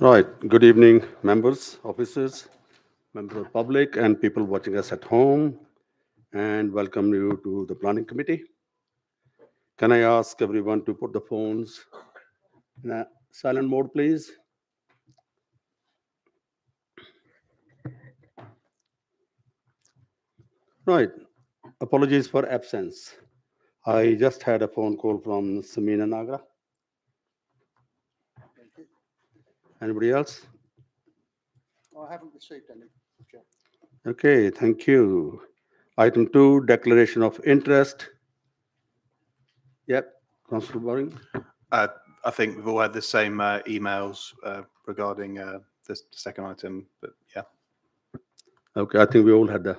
Right. Good evening, members, officers, members of the public, and people watching us at home. And welcome you to the planning committee. Can I ask everyone to put the phones in a silent mode, please? Right. Apologies for absence. I just had a phone call from Samina Nagra. Anybody else? I haven't received any, Chair. Okay, thank you. Item 2, declaration of interest. Yep, Councillor Boring. I think we've all had the same emails regarding the second item, but yeah. Okay, I think we all had the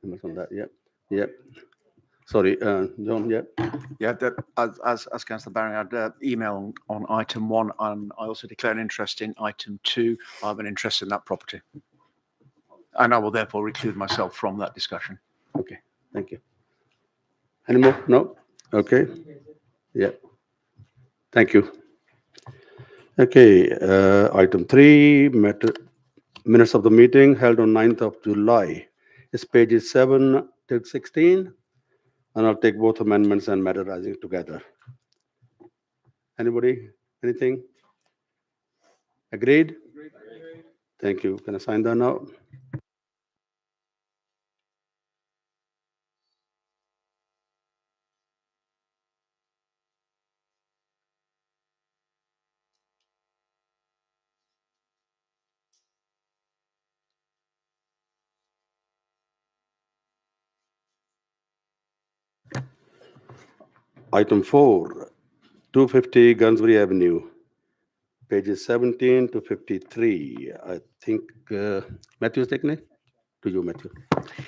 emails on that. Yep, yep. Sorry, John, yep. Yeah, as Councillor Baring had email on item 1, and I also declare an interest in item 2. I have an interest in that property, and I will therefore reclude myself from that discussion. Okay, thank you. Any more? No? Okay. Yeah. Thank you. Okay, item 3, minutes of the meeting held on 9th of July. It's pages 7 to 16, and I'll take both amendments and matter rising together. Anybody? Anything? Agreed? Thank you. Can I sign that now? Item 4, 250 Gunsbury Avenue, pages 17 to 53. I think Matthew's taking it. To you, Matthew.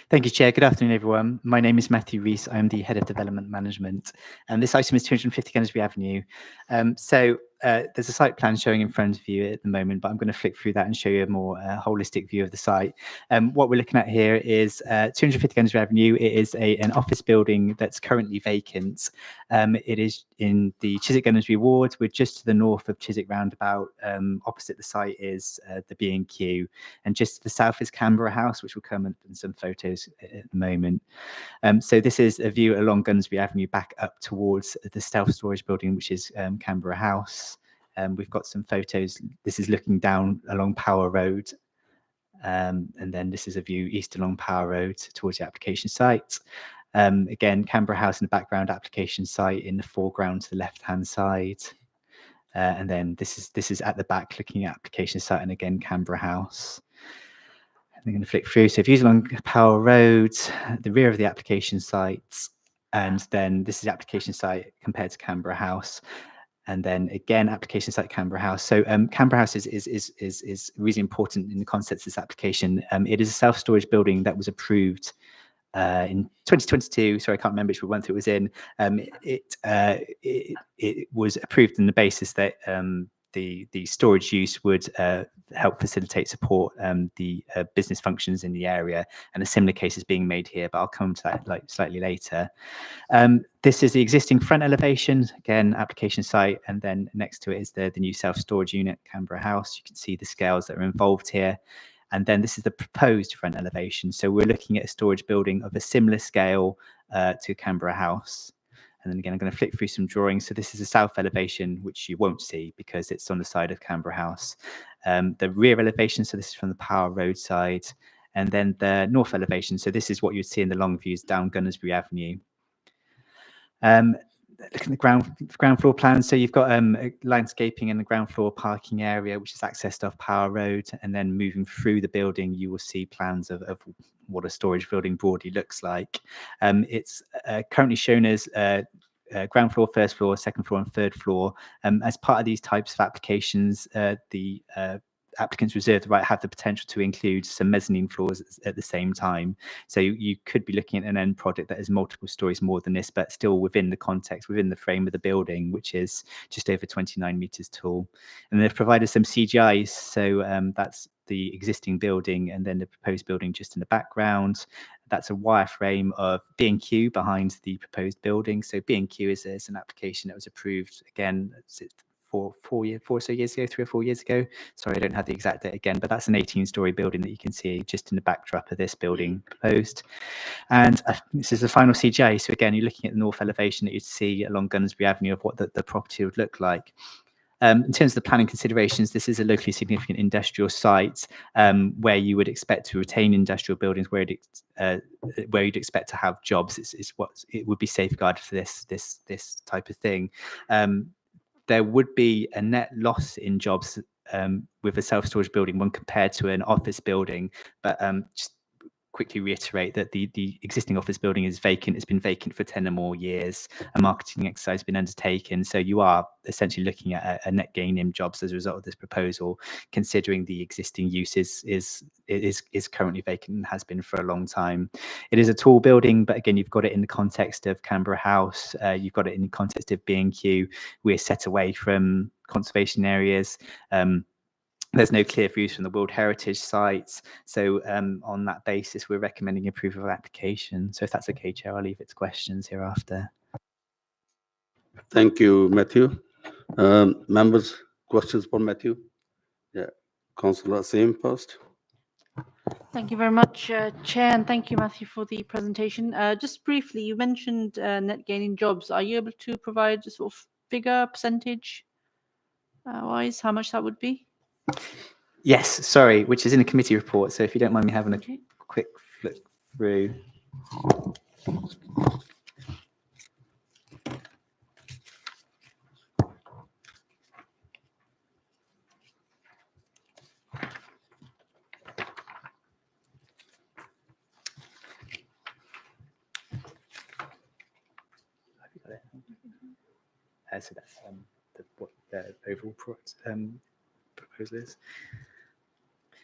Thank you, Chair. Good afternoon, everyone. My name is Matthew Rees. I am the Head of Development Management, and this item is 250 Gunsbury Avenue. There's a site plan showing in front of you at the moment, but I'm going to flick through that and show you a more holistic view of the site. What we're looking at here is 250 Gunsbury Avenue. It is an office building that's currently vacant. It is in the Chiswick Gunsbury ward. We're just to the north of Chiswick Roundabout. Opposite the site is the B&Q, and just to the south is Canberra House, which will come up in some photos at the moment. So this is a view along Gunsbury Avenue back up towards the self-storage building, which is Canberra House. We've got some photos. This is looking down along Power Road. And then this is a view east along Power Road towards the application site. Again, Canberra House in the background, application site in the foreground to the left-hand side. And then this is at the back looking at application site, and again, Canberra House. I'm going to flick through. So views along Power Road, the rear of the application site, and then this is the application site compared to Canberra House. And then again, application site Canberra House. So Canberra House is really important in the context of this application. It is a self-storage building that was approved in 2022. Sorry, I can't remember which one it was in. It was approved on the basis that the storage use would help facilitate support the business functions in the area, and a similar case is being made here, but I'll come to that slightly later. This is the existing front elevation, again, application site, and then next to it is the new self-storage unit, Canberra House. You can see the scales that are involved here. And then this is the proposed front elevation. So we're looking at a storage building of a similar scale to Canberra House. And then again, I'm going to flick through some drawings. So this is a south elevation, which you won't see because it's on the side of Canberra House. The rear elevation, so this is from the Power Road side. And then the north elevation, so this is what you'd see in the long views down Gunnersbury Avenue. Looking at the ground floor plan, so you've got landscaping in the ground floor parking area, which is accessed off Power Road, and then moving through the building, you will see plans of what a storage building broadly looks like. It's currently shown as ground floor, first floor, second floor, and third floor. As part of these types of applications, the applicants reserve the right to have the potential to include some mezzanine floors at the same time. So you could be looking at an end project that is multiple stories more than this, but still within the context, within the frame of the building, which is just over 29 meters tall. And they've provided some CGIs. So that's the existing building and then the proposed building just in the background. That's a wireframe of B&Q behind the proposed building. So B&Q is an application that was approved, again, 4 or so years ago, 3 or 4 years ago. Sorry, I don't have the exact date again, but that's an 18-story building that you can see just in the backdrop of this building proposed. And this is the final CGI. So again, you're looking at the north elevation that you'd see along Gunnersbury Avenue of what the property would look like. In terms of the planning considerations, this is a locally significant industrial site where you would expect to retain industrial buildings, where you'd expect to have jobs. It's what it would be safeguarded for this type of thing. There would be a net loss in jobs with a self-storage building when compared to an office building, but just quickly reiterate that the existing office building is vacant. It's been vacant for 10 or more years. A marketing exercise has been undertaken. So you are essentially looking at a net gain in jobs as a result of this proposal, considering the existing use is currently vacant and has been for a long time. It is a tall building, but again, you've got it in the context of Canberra House. You've got it in the context of B&Q. We're set away from conservation areas. There's no clear views from the World Heritage sites. So on that basis, we're recommending approval of application. So if that's okay, Chair, I'll leave it to questions hereafter. Thank you, Matthew. Members, questions for Matthew? Yeah, Councillor Sim first. Thank you very much, Chair, and thank you, Matthew, for the presentation. Just briefly, you mentioned net gain in jobs. Are you able to provide a sort of figure, percentage wise, how much that would be? Yes, sorry, which is in a committee report. So if you don't mind me having a quick flick through. So that's what the overall proposal is.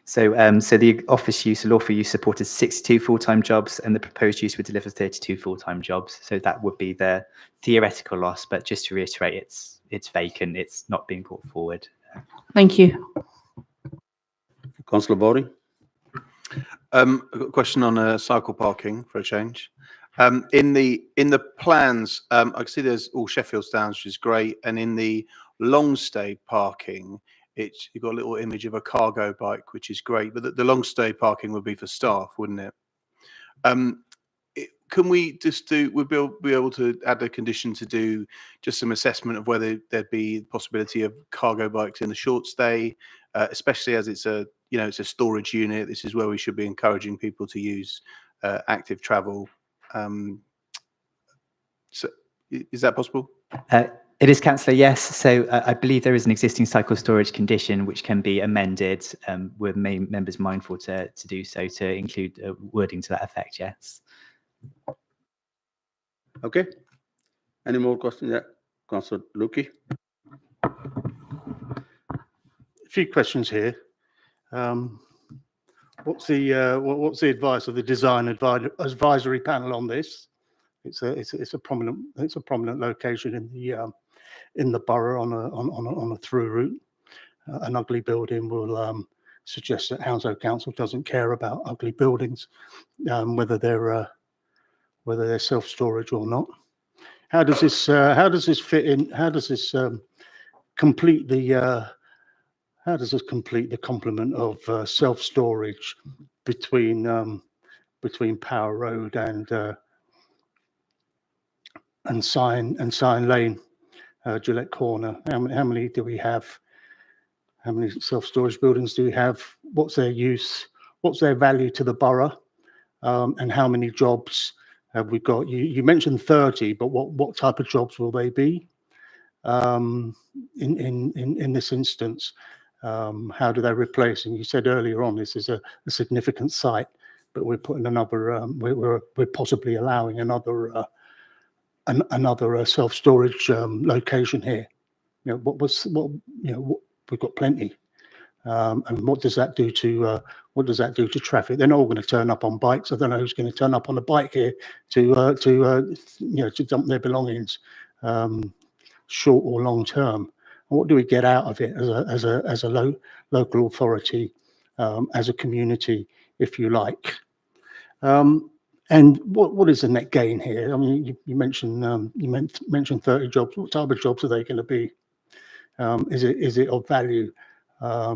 So, so the office use, the lawful use supported 62 full-time jobs, and the proposed use would deliver 32 full-time jobs. So that would be the theoretical loss. But just to reiterate, it's vacant. It's not being brought forward. Thank you. Councillor Bowring. I've got a question on cycle parking for a change. In the plans, I can see there's all Sheffield stands, which is great, and in the long stay parking, you've got a little image of a cargo bike, which is great, but the long stay parking would be for staff, wouldn't it? Can we just we'll be able to add a condition to do just some assessment of whether there'd be the possibility of cargo bikes in the short stay, especially as it's a storage unit. This is where we should be encouraging people to use active travel. So is that possible? It is, Councillor, yes. So I believe there is an existing cycle storage condition which can be amended with members mindful to do so, to include wording to that effect, yes. Okay. Any more questions? Yeah, Councillor Lukey. A few questions here. What's the advice of the design advisory panel on this? It's a prominent location in the borough on a through route. An ugly building will suggest that Hounslow Council doesn't care about ugly buildings, whether they're self-storage or not. How does this fit in? How does this complete the complement of self-storage between Power Road and Sign Lane, Gillette Corner? How many do we have? How many self-storage buildings do we have? What's their use? What's their value to the borough? And how many jobs have we got? You mentioned 30, but what type of jobs will they be? In this instance, how do they replace? And you said earlier on, this is a significant site, but we're putting another. We're possibly allowing another self-storage location here. We've got plenty. And what does that do to traffic? They're not all going to turn up on bikes. I don't know who's going to turn up on a bike here to dump their belongings, short or long term. And what do we get out of it as a local authority, as a community, if you like? And what is the net gain here? I mean, you mentioned 30 jobs. What type of jobs are they going to be? Is it of value? How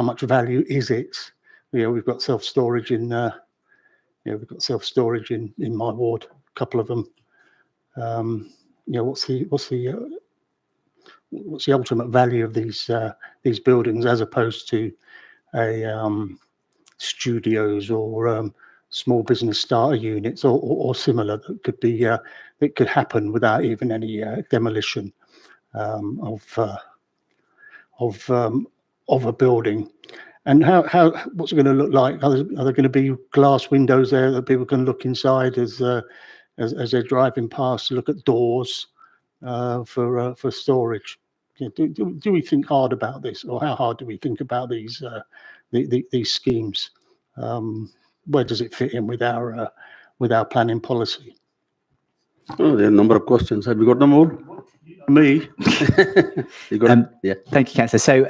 much value is it? We've got self-storage in we've got self-storage in my ward, a couple of them. What's the ultimate value of these buildings as opposed to studios or small business starter units or similar that could be that could happen without even any demolition of a building. And what's it going to look like? Are there going to be glass windows there that people can look inside as they're driving past to look at doors for storage? Do we think hard about this, or how hard do we think about these schemes? Where does it fit in with our planning policy? Oh, there are a number of questions. Have you got them all? Me? You got yeah. Thank you, Councillor. So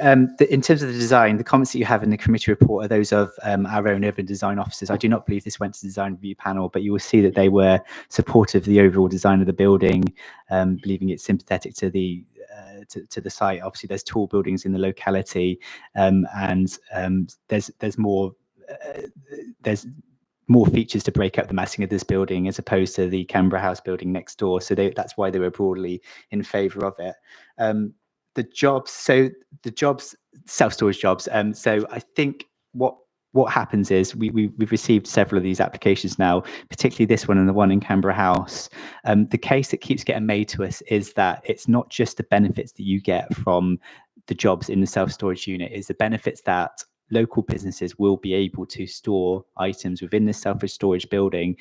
in terms of the design, the comments that you have in the committee report are those of our own urban design officers. I do not believe this went to the design review panel, but you will see that they were supportive of the overall design of the building, believing it's sympathetic to the site. Obviously, there's tall buildings in the locality, and there's more features to break up the massing of this building as opposed to the Canberra House building next door. So that's why they were broadly in favour of it. The jobs, self-storage jobs. So I think what happens is we've received several of these applications now, particularly this one and the one in Canberra House. The case that keeps getting made to us is that it's not just the benefits that you get from the jobs in the self-storage unit, it's the benefits that local businesses will be able to store items within this self-storage building.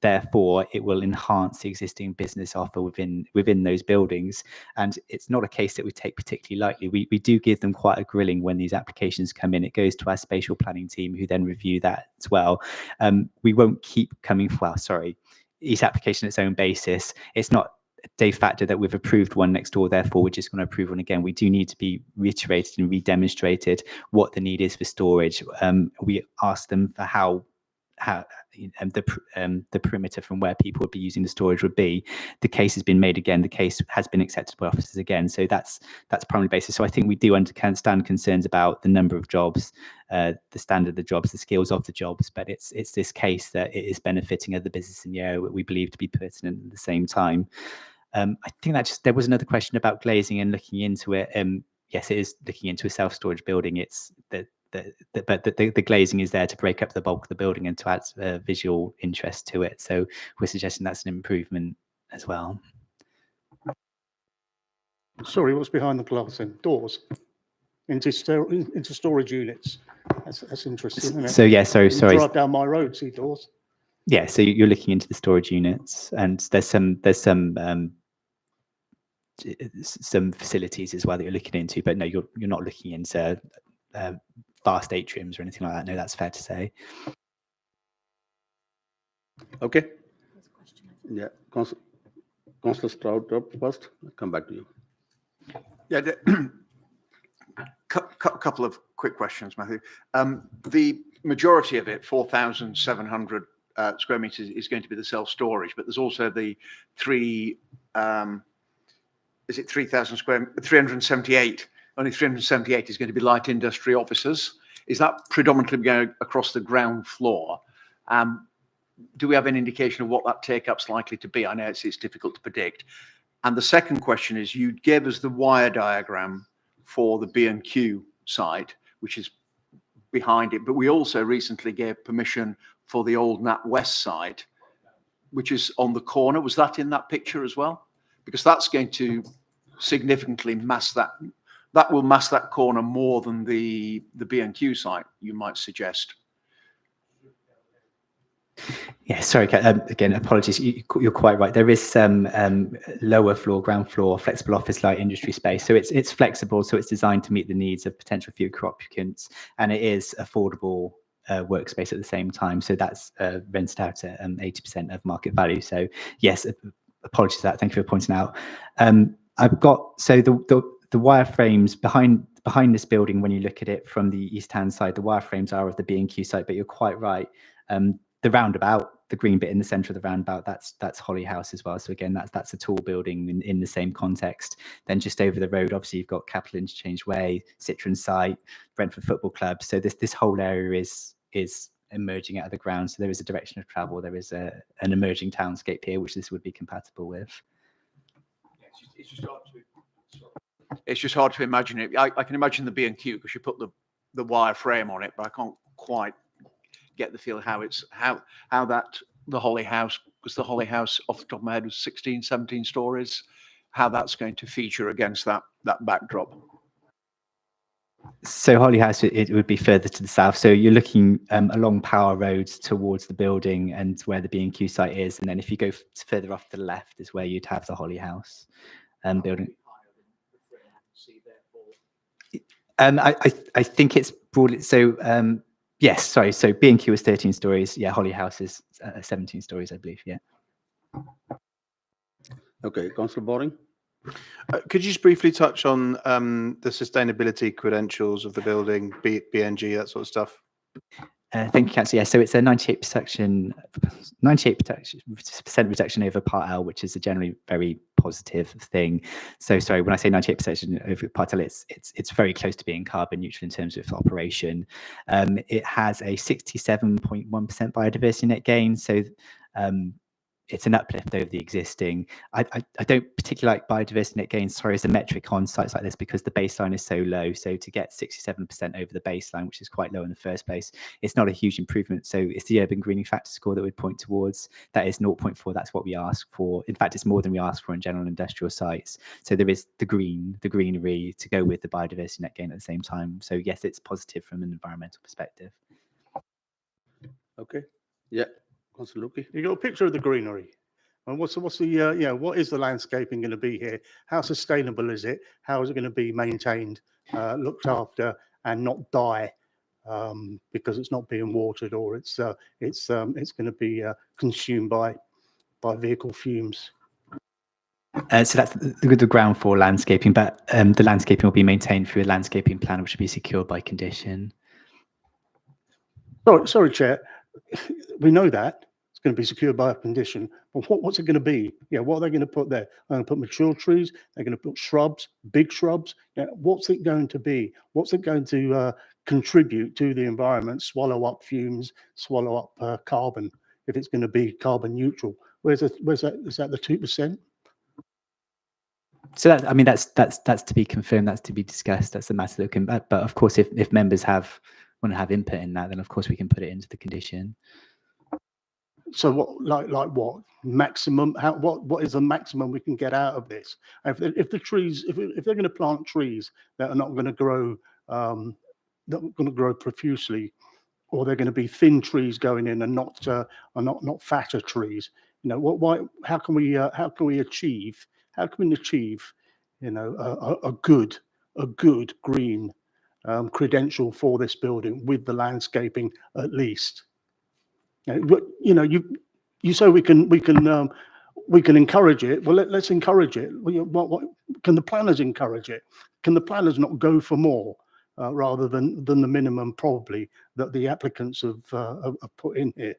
Therefore, it will enhance the existing business offer within those buildings. And it's not a case that we take particularly lightly. We do give them quite a grilling when these applications come in. It goes to our spatial planning team, who then review that as well. We won't keep coming, each application on its own basis. It's not de facto that we've approved one next door, therefore we're just going to approve one again. We do need to be reiterated and re-demonstrated what the need is for storage. We ask them for how the perimeter from where people would be using the storage would be. The case has been made again. The case has been accepted by officers again. So that's primary basis. So I think we do understand concerns about the number of jobs, the standard of the jobs, the skills of the jobs, but it's this case that it is benefiting other business in the area that we believe to be pertinent at the same time. I think there was another question about glazing and looking into it. Yes, it is looking into a self-storage building. It's but the glazing is there to break up the bulk of the building and to add visual interest to it. So we're suggesting that's an improvement as well. Sorry, what's behind the glass then? Doors into storage units. That's interesting, isn't it? So yeah, sorry. Drive down my road, see doors. Yeah, so you're looking into the storage units, and there's some facilities as well that you're looking into, but no, you're not looking into vast atriums or anything like that. No, that's fair to say. Okay. Yeah, Councillor Stroud up first. I'll come back to you. Yeah, couple of quick questions, Matthew. The majority of it, 4,700 square meters, is going to be the self-storage, but there's also the 378? Only 378 is going to be light industry offices. Is that predominantly going across the ground floor? Do we have an indication of what that take-up's likely to be? I know it's difficult to predict. And the second question is, you gave us the wire diagram for the B&Q site, which is behind it, but we also recently gave permission for the old NatWest site, which is on the corner. Was that in that picture as well? Because that's going to significantly mask that. That will mask that corner more than the B&Q site, you might suggest. Yeah, sorry, again, apologies. You're quite right. There is some lower floor, ground floor, flexible office light industry space. So it's flexible. So it's designed to meet the needs of potential future occupants, and it is affordable workspace at the same time. So that's rented out at 80% of market value. So yes, apologies for that. Thank you for pointing out. I've got the wireframes behind this building. When you look at it from the east hand side, the wireframes are of the B&Q site. But you're quite right. the roundabout, the green bit in the centre of the roundabout, that's Holly House as well. So again, that's a tall building in the same context. Then just over the road, obviously you've got Capital Interchange Way, Citroen site, Brentford Football Club. So this whole area is emerging out of the ground. So there is a direction of travel. There is an emerging townscape here, which this would be compatible with. It's just hard to imagine it. I can imagine the B&Q because you put the wire frame on it, but I can't quite get the feel how that the Holly House, because the Holly House off the top of my head was 16, 17 stories, how that's going to feature against that backdrop. So Holly House, it would be further to the south. So you're looking along Power Road towards the building and where the B&Q site is. And then if you go further off to the left is where you'd have the Holly House building. I think it's broadly, so yes, sorry. So B&Q is 13 stories. Yeah, Holly House is 17 stories, I believe. Yeah. Okay, Councillor Boring. Could you just briefly touch on the sustainability credentials of the building, BNG, that sort of stuff? Thank you, Councillor. Yeah, so it's a 98% reduction over Part L, which is a generally very positive thing. So sorry, when I say 98% over Part L, it's very close to being carbon neutral in terms of operation. It has a 67.1% biodiversity net gain. So it's an uplift over the existing. I don't particularly like biodiversity net gain, sorry, as a metric on sites like this because the baseline is so low. So to get 67% over the baseline, which is quite low in the first place, it's not a huge improvement. So it's the urban greening factor score that we'd point towards. That is 0.4. That's what we ask for. In fact, it's more than we ask for in general industrial sites. So there is the greenery to go with the biodiversity net gain at the same time. So yes, it's positive from an environmental perspective. Okay. Yeah. Councillor Luki. You got a picture of the greenery. And what's the what is the landscaping going to be here? How sustainable is it? How is it going to be maintained, looked after, and not die because it's not being watered or it's going to be consumed by vehicle fumes? So that's the ground floor landscaping, but the landscaping will be maintained through a landscaping plan, which will be secured by condition. Sorry, Chair. We know that it's going to be secured by a condition, but what's it going to be? Yeah, what are they going to put there? They're going to put mature trees. They're going to put shrubs, big shrubs. Yeah, what's it going to be? What's it going to contribute to the environment? Swallow up fumes, swallow up carbon. If it's going to be carbon neutral, where's that? Is that the 2%? So that, I mean, that's to be confirmed. That's to be discussed. That's the matter looking at. But of course, if members want to have input in that, then of course we can put it into the condition. So what, like what maximum? What is the maximum we can get out of this? If the trees, if they're going to plant trees that are not going to grow, profusely, or they're going to be thin trees going in and not fatter trees, you know, why? How can we achieve? How can we achieve, you know, a good green credential for this building with the landscaping at least? You know, you say we can encourage it. Well, let's encourage it. What can the planners encourage it? Can the planners not go for more rather than the minimum probably that the applicants have put in here?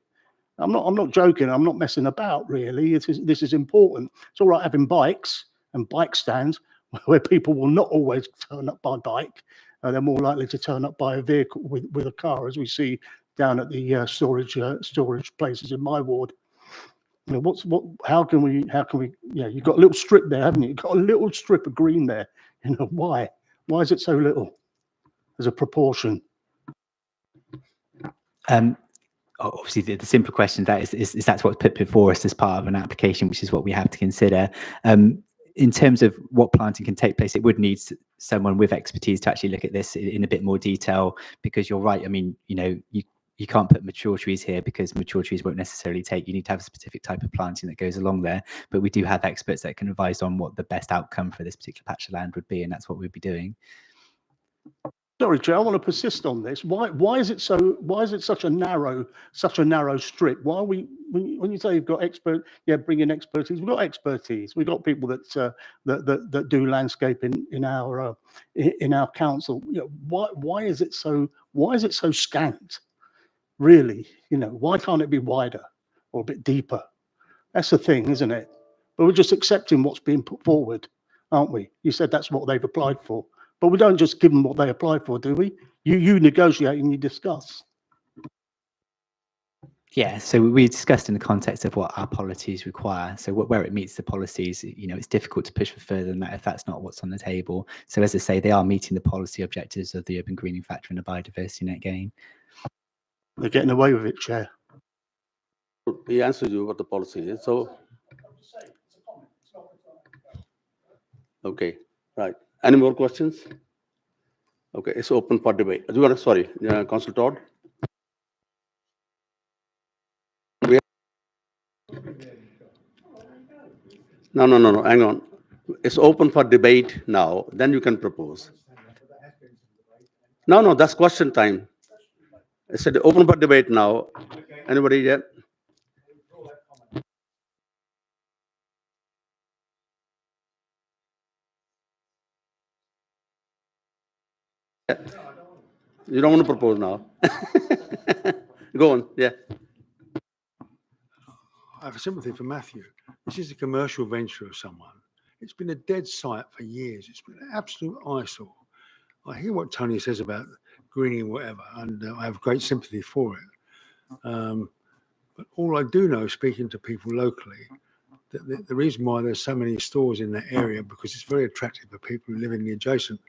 I'm not joking. I'm not messing about. Really, this is important. It's all right having bikes and bike stands where people will not always turn up by bike. They're more likely to turn up by a vehicle with a car, as we see down at the storage places in my ward. You know, how can we? Yeah, you've got a little strip there, haven't you? You've got a little strip of green there. You know, why? Why is it so little as a proportion? Obviously, the simple question that is that's what's put before us as part of an application, which is what we have to consider. In terms of what planting can take place, it would need someone with expertise to actually look at this in a bit more detail, because you're right. I mean, you know, you can't put mature trees here because mature trees won't necessarily take. You need to have a specific type of planting that goes along there. But we do have experts that can advise on what the best outcome for this particular patch of land would be, and that's what we'd be doing. Sorry, Chair, I want to persist on this. Why is it such a narrow strip? Why are we, when you say you've got bring in expertise, we've got expertise. We've got people that do landscape in our council. You know, why is it so scant? really, why can't it be wider or a bit deeper? That's the thing, isn't it? But we're just accepting what's being put forward, aren't we? You said that's what they've applied for, but we don't just give them what they applied for, do we? You negotiate and you discuss. Yeah, so we discussed in the context of what our policies require. So where it meets the policies, it's difficult to push for further than that if that's not what's on the table. So as I say, they are meeting the policy objectives of the urban greening factor and the biodiversity net gain. They're getting away with it, Chair. He answered you what the policy is, so. Okay, right. Any more questions? Okay, it's open for debate. Sorry, Councillor Todd? No, hang on. It's open for debate now, then you can propose. No, that's question time. I said open for debate now. Anybody yet? You don't want to propose now? Go on, yeah. I have a sympathy for Matthew. This is a commercial venture of someone. It's been a dead site for years. It's been an absolute eyesore. I hear what Tony says about greening and whatever, and I have great sympathy for it. But all I do know, speaking to people locally, that the reason why there's so many stores in that area, because it's very attractive for people who live in the adjacent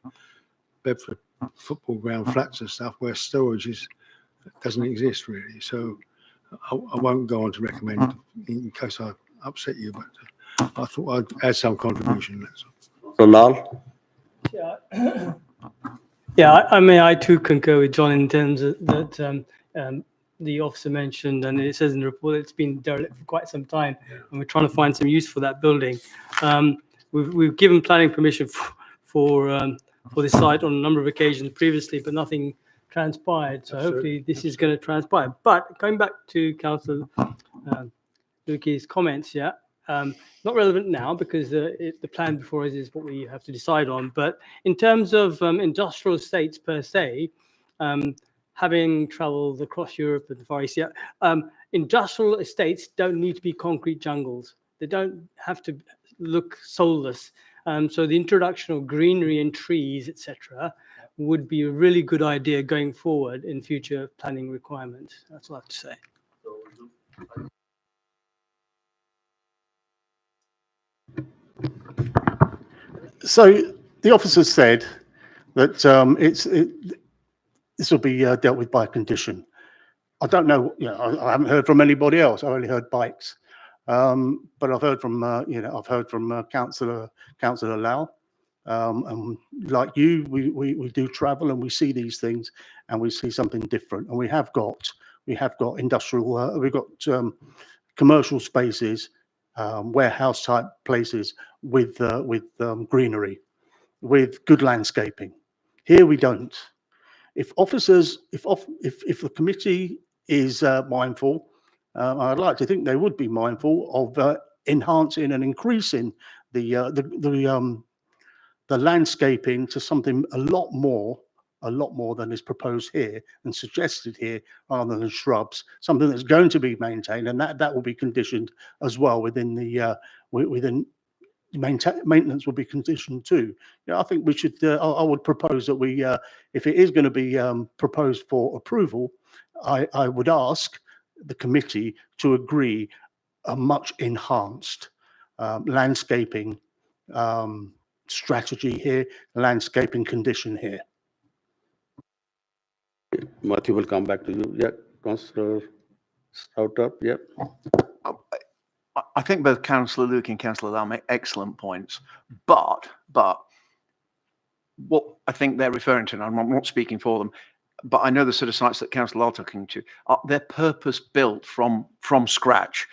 Bedford football ground flats and stuff where storage doesn't exist really. So I won't go on to recommend in case I upset you, but I thought I'd add some contribution. That's all. So Lal? Yeah, I mean, I too concur with John in terms of that the officer mentioned, and it says in the report it's been derelict for quite some time, and we're trying to find some use for that building. We've given planning permission for this site on a number of occasions previously, but nothing transpired. So hopefully this is going to transpire. But going back to Councillor Lukey's comments, not relevant now because the plan before us is what we have to decide on. But in terms of industrial estates per se, having travelled across Europe and the Far East, industrial estates don't need to be concrete jungles. They don't have to look soulless. So the introduction of greenery and trees, etc., would be a really good idea going forward in future planning requirements. That's all I have to say. So the officer said that this will be dealt with by condition. I don't know, I haven't heard from anybody else. I only heard bikes. But I've heard from, Councillor Lau. And like you, we do travel and we see these things and we see something different. And we have got industrial, we've got commercial spaces, warehouse type places with greenery, with good landscaping. Here we don't. If the committee is mindful, I'd like to think they would be mindful of enhancing and increasing the landscaping to something a lot more than is proposed here and suggested here, rather than shrubs. Something that's going to be maintained, and that will be conditioned as well within the maintenance will be conditioned too. I think we should. I would propose that we, if it is going to be proposed for approval, I would ask the committee to agree a much enhanced landscaping strategy here, landscaping condition here. Matthew will come back to you. Yeah, Councillor Stouter. Yeah. I think both Councillor Luke and Councillor Lau make excellent points, but what I think they're referring to, and I'm not speaking for them, but I know the sort of sites that Councillor Lau talking to, they're purpose built from scratch.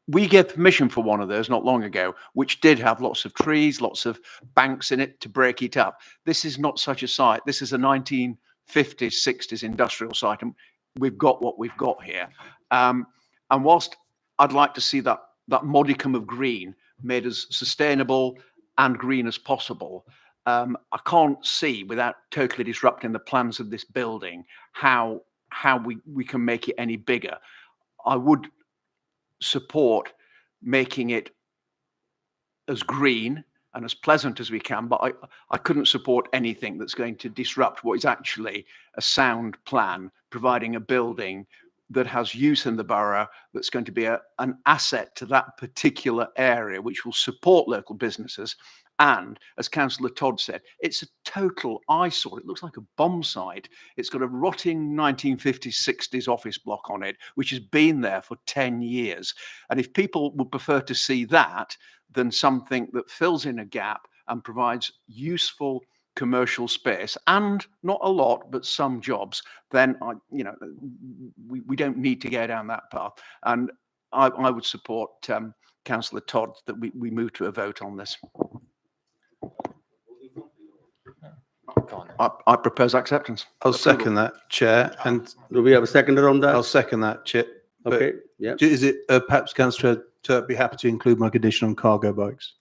We gave permission for one of those not long ago, which did have lots of trees, lots of banks in it to break it up. This is not such a site. This is a 1950s, 60s industrial site, and we've got what we've got here. And whilst I'd like to see that modicum of green made as sustainable and green as possible, I can't see, without totally disrupting the plans of this building, how how we can make it any bigger. I would support making it as green and as pleasant as we can, but I couldn't support anything that's going to disrupt what is actually a sound plan, providing a building that has use in the borough, that's going to be an asset to that particular area, which will support local businesses. And as Councillor Todd said, it's a total eyesore. It looks like a bomb site. It's got a rotting 1950s, 60s office block on it, which has been there for 10 years. And if people would prefer to see that than something that fills in a gap and provides useful commercial space, and not a lot, but some jobs, then we don't need to go down that path. And I would support Councillor Todd that we move to a vote on this. I propose acceptance. I'll second that, Chair, and Do we have a seconder on that? I'll second that, Chair. But Okay, yeah. Is it perhaps Councillor Turk be happy to include my condition on cargo bikes?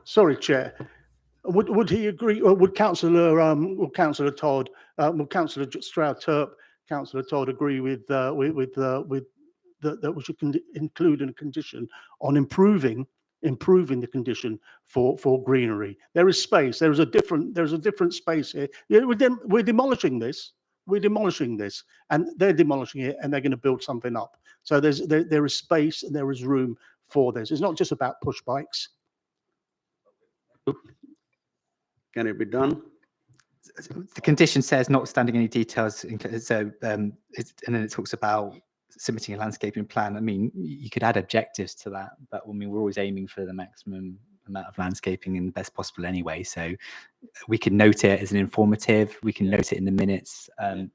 Sorry, Chair. Would he agree, or would Councillor Todd, would Councillor Stroud-Turp, Councillor Todd agree with that we should include a condition on improving the condition for greenery? There is space. There's a different space here. Yeah, we're demolishing this. And they're demolishing it, and they're going to build something up. So there is space and there is room for this. It's not just about push bikes. Can it be done? The condition says notwithstanding any details, so and then it talks about submitting a landscaping plan. I mean, you could add objectives to that, but I mean, we're always aiming for the maximum amount of landscaping and best possible anyway. So we can note it as an informative. We can note it in the minutes.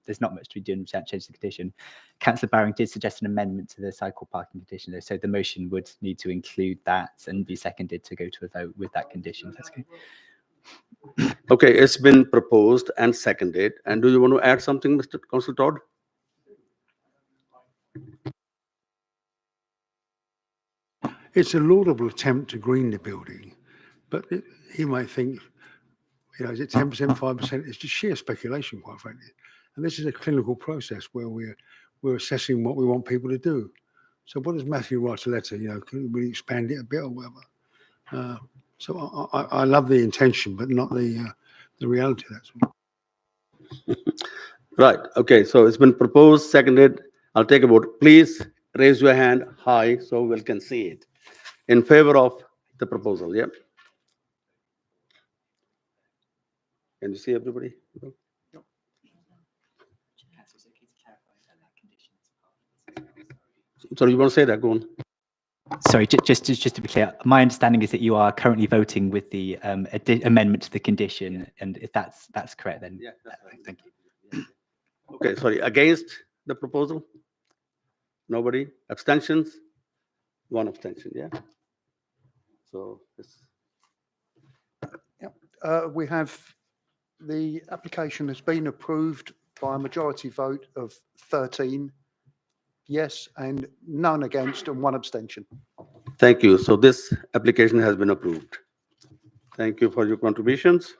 There's not much to be done to change the condition. Councillor Baring did suggest an amendment to the cycle parking condition, though, so the motion would need to include that and be seconded to go to a vote with that condition. That's okay. Okay, it's been proposed and seconded. And do you want to add something, Mr. Councillor Todd? It's a laudable attempt to green the building, but he might think, is it 10%, 5%? It's just sheer speculation, quite frankly. And this is a clinical process where we're assessing what we want people to do. So what does Matthew write a letter? Can we expand it a bit or whatever? So I love the intention, but not the reality. That's all. Right. Okay. So it's been proposed, seconded. I'll take a vote. Please raise your hand high so we can see it. In favor of the proposal, yeah? Can you see everybody? So you want to say that? Go on. Sorry, just to be clear, my understanding is that you are currently voting with the amendment to the condition, and if that's correct, then Yeah, that's right. thank you. Okay, sorry. Against the proposal? Nobody? Abstentions? One abstention, yeah? So it's We have the application has been approved by a majority vote of 13 yes and none against and one abstention. thank you. So this application has been approved. Thank you for your contributions.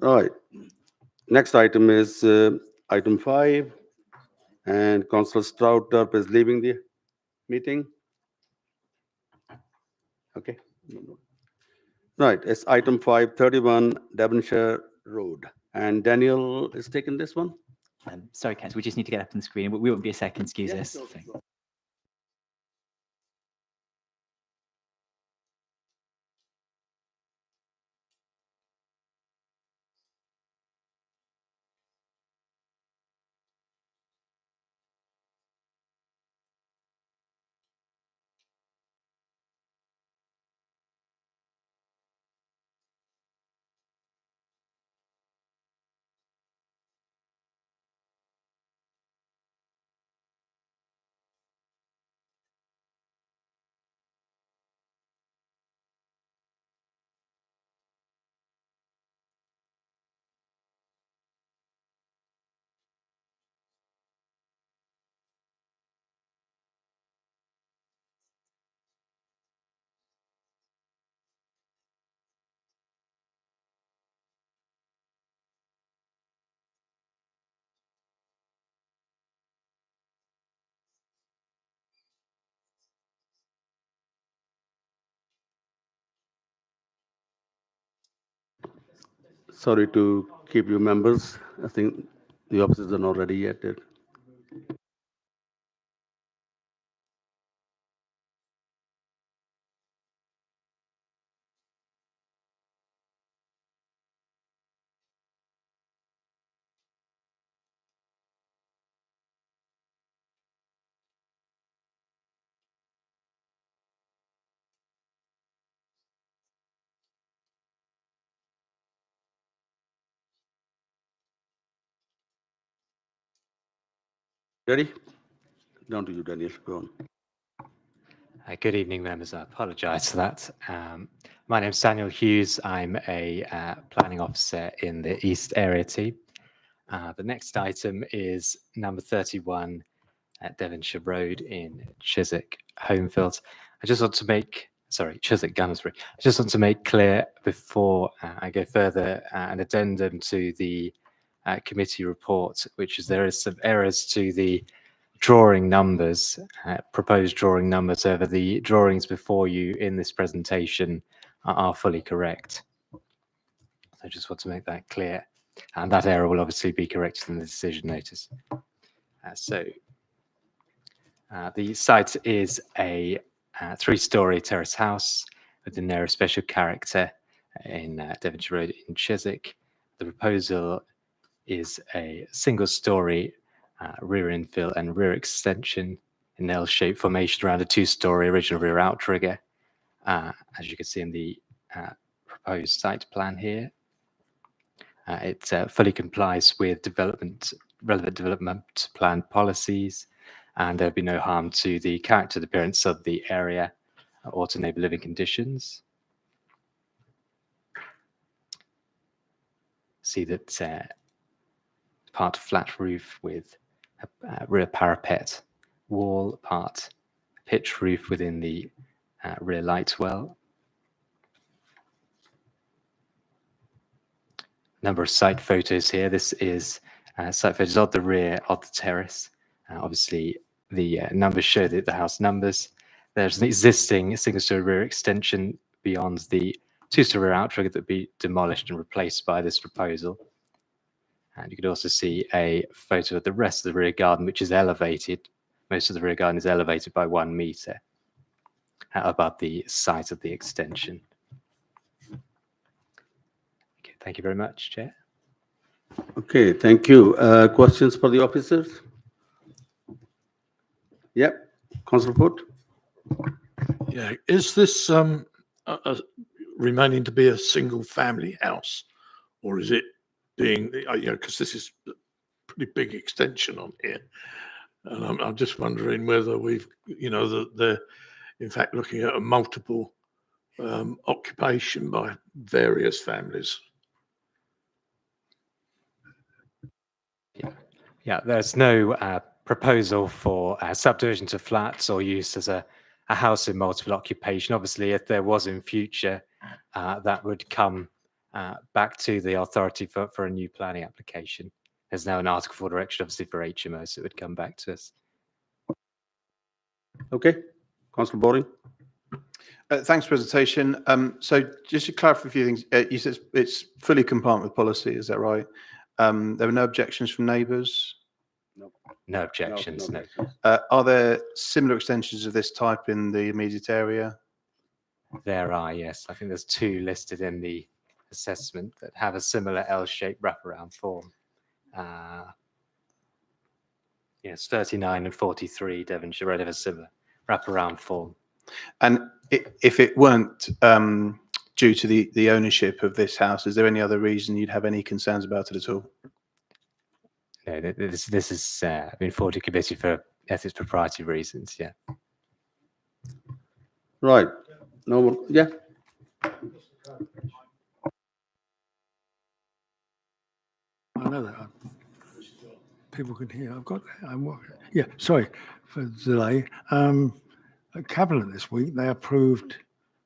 All right. Next item is item 5, and Councillor Stroud-Turp is leaving the meeting. Okay. Right, it's item 5, 31 Devonshire Road. And Daniel is taking this one? Sorry, Councillor, we just need to get up on the screen. We won't be a second, excuse Yeah, us. sure, Thank- sure. Sorry to keep you members. I think the officers are not ready yet. Ready? Down to you, Daniel. Go on. Good evening, members. I apologise for that. My name's Daniel Hughes. I'm a planning officer in the East Area team. The next item is number 31 at Devonshire Road in Chiswick, Homefield. I just want to make, sorry, Chiswick, Gunnersbury. I just want to make clear before I go further an addendum to the committee report, which is there is some errors to the drawing numbers, proposed drawing numbers over the drawings before you in this presentation are fully correct. I just want to make that clear. And that error will obviously be corrected in the decision notice. The site is a three-storey terrace house with an area of special character in Devonshire Road in Chiswick. The proposal is a single-storey rear infill and rear extension in L-shaped formation around a two-storey original rear outrigger, as you can see in the proposed site plan here. It fully complies with relevant development plan policies, and there'll be no harm to the character and appearance of the area or to neighbour living conditions. See that part flat roof with a rear parapet wall, part pitch roof within the rear light well. Number of site photos here. This is site photos of the rear of the terrace. Obviously, the numbers show the house numbers. There's an existing single-story rear extension beyond the two-story rear outrigger that will be demolished and replaced by this proposal. And you could also see a photo of the rest of the rear garden, which is elevated. Most of the rear garden is elevated by 1 metre above the site of the extension. Okay, thank you very much, Chair. Okay, thank you. Questions for the officers? Yep, Councillor Foot. Yeah, is this remaining to be a single family house, or is it being, because this is a pretty big extension on here, and I'm just wondering whether we've, that they're in fact looking at a multiple occupation by various families. Yeah, there's no proposal for subdivision to flats or use as a house in multiple occupation. Obviously, if there was in future, that would come back to the authority for a new planning application. There's now an article for direction, obviously, for HMO, so it would come back to us. Okay, Councillor Boring. Thanks for the presentation. So just to clarify a few things, you said it's fully compliant with policy, is that right? There were no objections from neighbours? No objections, no. Are there similar extensions of this type in the immediate area? There are, yes. I think there's 2 listed in the assessment that have a similar L-shaped wraparound form. Yes, 39 and 43 Devonshire Road have a similar wraparound form. And if it weren't due to the ownership of this house, is there any other reason you'd have any concerns about it at all? No, this has been forwarded to committee for ethics propriety reasons, yeah. Right. No more. Yeah. I know that. People can hear. I've got that. Yeah, sorry for the delay. At Cabinet this week, they approved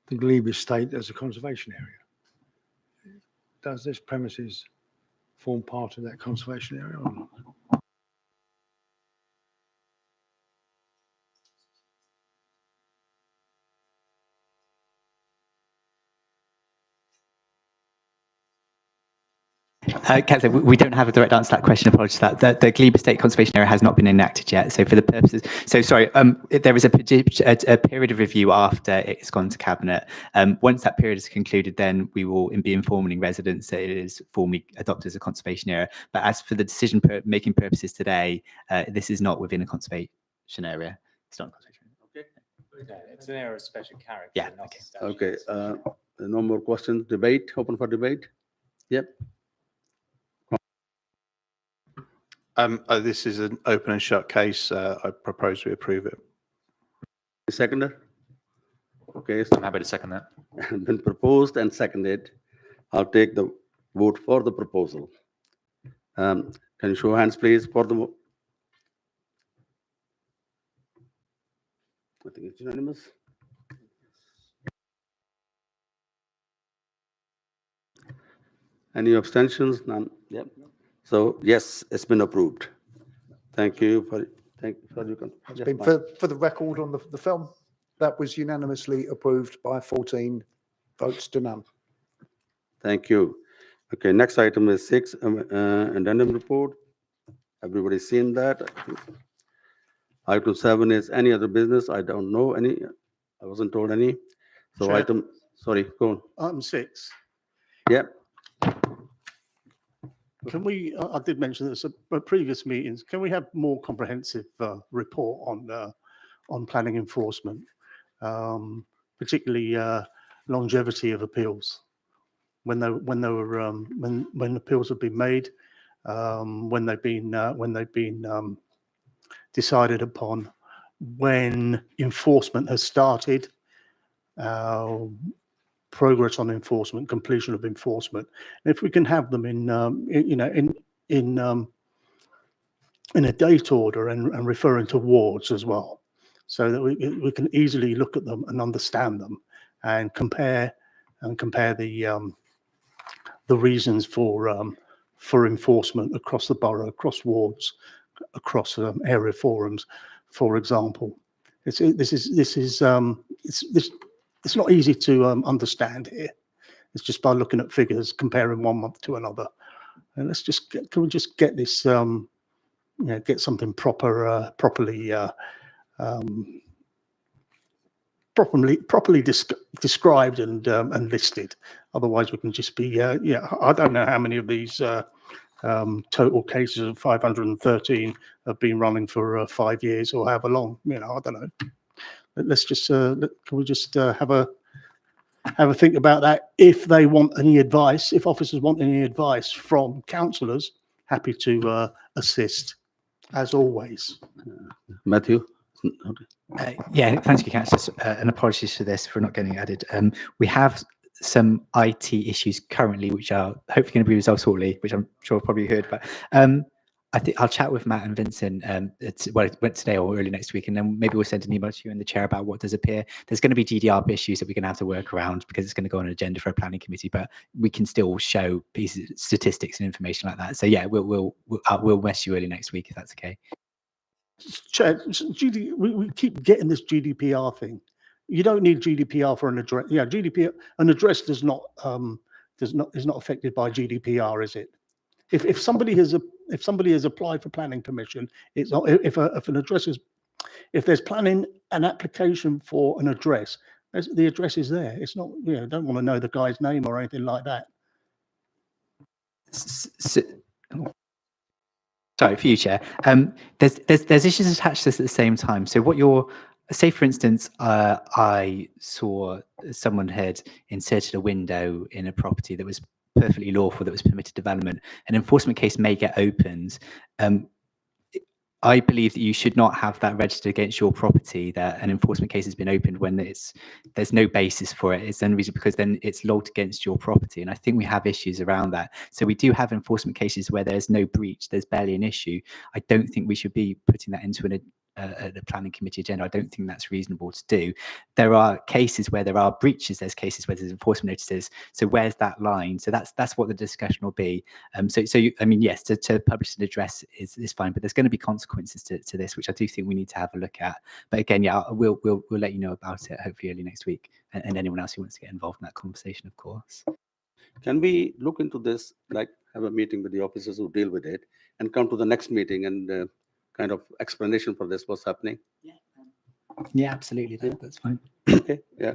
the Glebe Estate as a conservation area. Does this premises form part of that conservation area or not? Councillor, we don't have a direct answer to that question. Apologies for that. The Glebe Estate Conservation Area has not been enacted yet. So for the purposes, so sorry, there is a period of review after it's gone to Cabinet. Once that period is concluded, then we will be informing residents that it is formally adopted as a conservation area. But as for the decision-making purposes today, this is not within a conservation area. It's not a conservation area. It's an area of special character. Yeah, not okay. a statute. Okay, no more questions, debate, open for debate? Yep. This is an open and shut case. I propose we approve it. Seconder? Okay, I'm happy to second that. been proposed and seconded. I'll take the vote for the proposal. Can you show hands, please, for the vote? I think it's unanimous. Any abstentions? None. Yep. So yes, it's been approved. Thank you for your. It's been for the record on the film, that was unanimously approved by 14 votes to none. Thank you. Okay, next item is 6, addendum report. Everybody's seen that. Item 7 is any other business. I don't know any. I wasn't told any. So Chair. Sorry, go on. Item 6. Yeah, Can we, I did mention this at previous meetings, can we have more comprehensive report on planning enforcement, particularly longevity of appeals, when appeals have been made, when they've been decided upon, when enforcement has started, progress on enforcement, completion of enforcement. And if we can have them in a date order and referring to wards as well, so that we can easily look at them and understand them and compare the reasons for enforcement across the borough, across wards, across area forums, for example. It's not easy to understand here. It's just by looking at figures, comparing one month to another. And can we just get this, get something properly described and listed. Otherwise, we can just be, I don't know how many of these total cases of 513 have been running for 5 years or however long. I don't know. Let's just can we just have a think about that? If they want any advice, if officers want any advice from councillors, happy to assist as always. Matthew. Yeah, thank you, councillors, and apologies for this for not getting added. We have some IT issues currently, which are hopefully going to be resolved shortly, which I'm sure you've probably heard about. I think I'll chat with Matt and Vincent, went today or early next week, and then maybe we'll send an email to you and the chair about what does appear. There's going to be GDPR issues that we're going to have to work around because it's going to go on an agenda for a planning committee, but we can still show pieces, statistics and information like that. So yeah, we'll mess you early next week if that's okay. Chair, we keep getting this GDPR thing. You don't need GDPR for an address. Yeah, GDPR, an address is not affected by GDPR, is it? If somebody has applied for planning permission, it's not, if an address is, if there's planning an application for an address, the address is there. It's not, don't want to know the guy's name or anything like that. Sorry, for you, Chair. There's issues attached to this at the same time. So what say for instance, I saw someone had inserted a window in a property that was perfectly lawful, that was permitted development. An enforcement case may get opened. I believe that you should not have that registered against your property, that an enforcement case has been opened when there's no basis for it. It's then reason because then it's logged against your property. And I think we have issues around that. So we do have enforcement cases where there's no breach, there's barely an issue. I don't think we should be putting that into the planning committee agenda. I don't think that's reasonable to do. There are cases where there are breaches, there's cases where there's enforcement notices. So where's that line? So that's what the discussion will be. I mean, yes, to publish an address is fine, but there's going to be consequences to this, which I do think we need to have a look at. But again, yeah, we'll let you know about it hopefully early next week, and anyone else who wants to get involved in that conversation, of course. Can we look into this, like have a meeting with the officers who deal with it and come to the next meeting and kind of explanation for this, what's happening? Yeah, absolutely. Yeah. That's fine. Okay, yeah.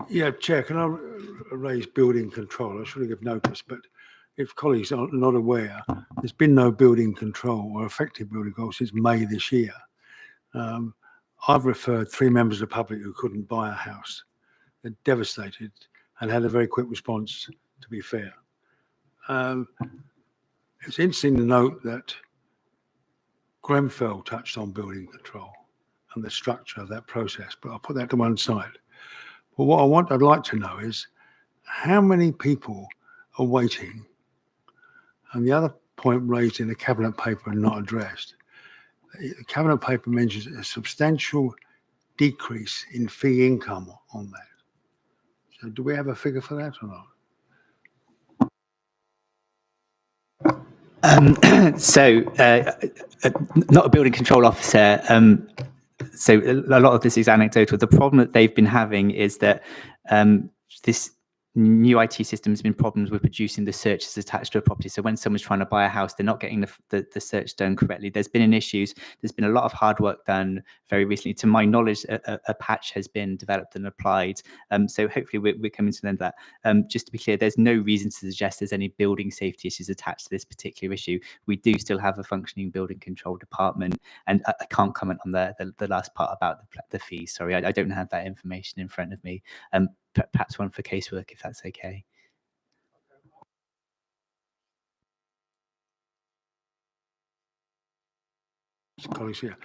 Yeah, Chair, can I raise building control? I should have given notice, but if colleagues are not aware, there's been no building control or effective building control since May this year. I've referred 3 members of the public who couldn't buy a house. They're devastated and had a very quick response, to be fair. It's interesting to note that Grenfell touched on building control and the structure of that process, but I'll put that to one side. But what I'd like to know is how many people are waiting? And the other point raised in the cabinet paper and not addressed, the cabinet paper mentions a substantial decrease in fee income on that. So do we have a figure for that or not? Not a building control officer. So a lot of this is anecdotal. The problem that they've been having is that this new IT system has been problems with producing the searches attached to a property. So when someone's trying to buy a house, they're not getting the search done correctly. There's been issues. There's been a lot of hard work done very recently. To my knowledge, a patch has been developed and applied. So hopefully we're coming to the end of that. Just to be clear, there's no reason to suggest there's any building safety issues attached to this particular issue. We do still have a functioning building control department, and I can't comment on the last part about the fees. Sorry, I don't have that information in front of me. Perhaps one for casework, if that's okay. Colleagues here.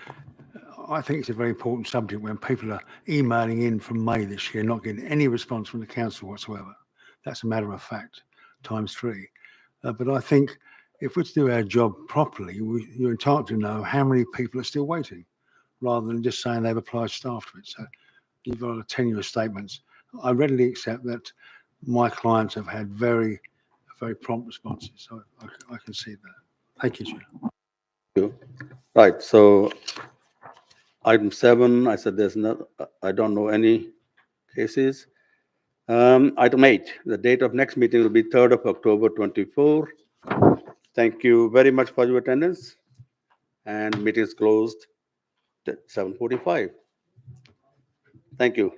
I think it's a very important subject when people are emailing in from May this year, not getting any response from the council whatsoever. That's a matter of fact, ×3. But I think if we're to do our job properly, you're entitled to know how many people are still waiting, rather than just saying they've applied staff to it. So you've got a tenuous statements. I readily accept that my clients have had very prompt responses. So I can see that. Thank you, Chair. Right, so item 7, I said I don't know any cases. Item 8, the date of next meeting will be 3rd of October 24. Thank you very much for your attendance, and meeting is closed at 7:45. Thank you.